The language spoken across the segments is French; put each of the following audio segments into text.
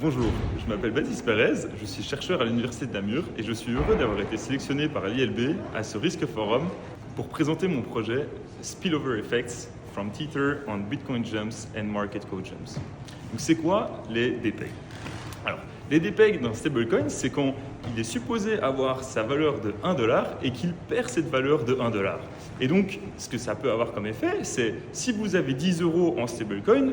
Bonjour, je m'appelle Baptiste Pérez, je suis chercheur à l'Université de Namur et je suis heureux d'avoir été sélectionné par l'ILB à ce Risk Forum pour présenter mon projet Spillover Effects from Tether on Bitcoin Jumps and Market Co-Jumps. Donc c'est quoi les DPEG? Alors, les DPEG dans stablecoin, c'est quand il est supposé avoir sa valeur de 1$ et qu'il perd cette valeur de 1$. Et donc, ce que ça peut avoir comme effet, c'est si vous avez 10 € en stablecoin,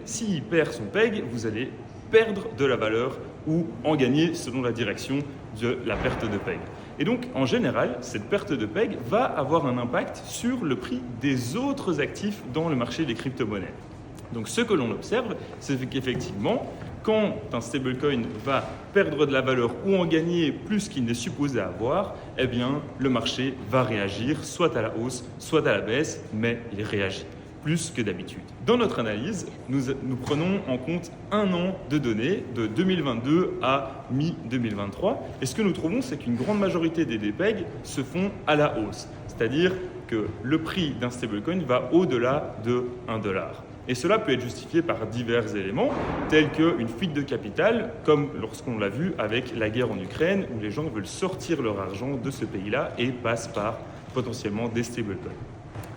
s'il perd son PEG, vous allez perdre de la valeur ou en gagner selon la direction de la perte de PEG. Et donc, en général, cette perte de PEG va avoir un impact sur le prix des autres actifs dans le marché des crypto-monnaies. Donc, ce que l'on observe, c'est qu'effectivement, quand un stablecoin va perdre de la valeur ou en gagner plus qu'il n'est supposé avoir, eh bien, le marché va réagir soit à la hausse, soit à la baisse, mais il réagit plus que d'habitude. Dans notre analyse, nous prenons en compte un an de données, de 2022 à mi-2023. Et ce que nous trouvons, c'est qu'une grande majorité des DPEG se font à la hausse. C'est-à-dire que le prix d'un stablecoin va au-delà de 1$. Et cela peut être justifié par divers éléments, tels qu'une fuite de capital, comme lorsqu'on l'a vu avec la guerre en Ukraine, où les gens veulent sortir leur argent de ce pays-là et passent par potentiellement des stablecoins.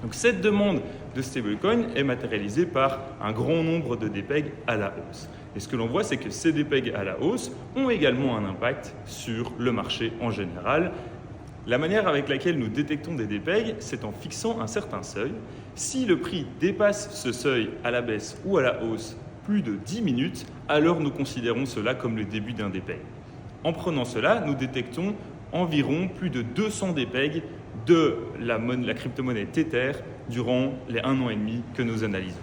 Donc cette demande de stablecoin est matérialisée par un grand nombre de DPEG à la hausse. Et ce que l'on voit, c'est que ces DPEG à la hausse ont également un impact sur le marché en général. La manière avec laquelle nous détectons des DPEG, c'est en fixant un certain seuil. Si le prix dépasse ce seuil à la baisse ou à la hausse plus de 10 minutes, alors nous considérons cela comme le début d'un DPEG. En prenant cela, nous détectons environ plus de 200 DPEG de la crypto-monnaie Tether durant les 1 an et demi que nous analysons.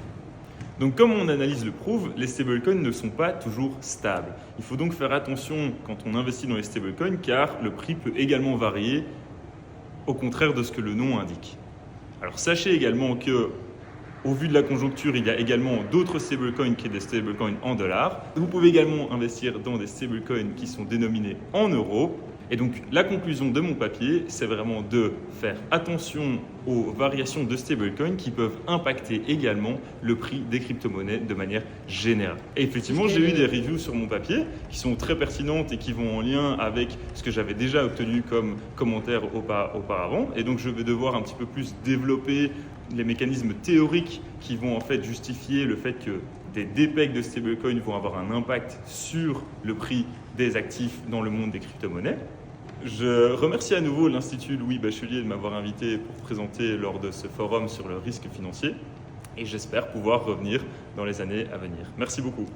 Donc comme mon analyse le prouve, les stablecoins ne sont pas toujours stables. Il faut donc faire attention quand on investit dans les stablecoins car le prix peut également varier au contraire de ce que le nom indique. Alors sachez également que au vu de la conjoncture, il y a également d'autres stablecoins qui sont des stablecoins en dollars. Vous pouvez également investir dans des stablecoins qui sont dénominés en euros. Et donc la conclusion de mon papier, c'est vraiment de faire attention aux variations de stablecoins qui peuvent impacter également le prix des crypto-monnaies de manière générale. Et effectivement, j'ai eu des reviews sur mon papier qui sont très pertinentes et qui vont en lien avec ce que j'avais déjà obtenu comme commentaire auparavant. Et donc je vais devoir un petit peu plus développer les mécanismes théoriques qui vont en fait justifier le fait que des DPEG de stablecoins vont avoir un impact sur le prix des actifs dans le monde des crypto-monnaies. Je remercie à nouveau l'Institut Louis Bachelier de m'avoir invité pour présenter lors de ce forum sur le risque financier et j'espère pouvoir revenir dans les années à venir. Merci beaucoup.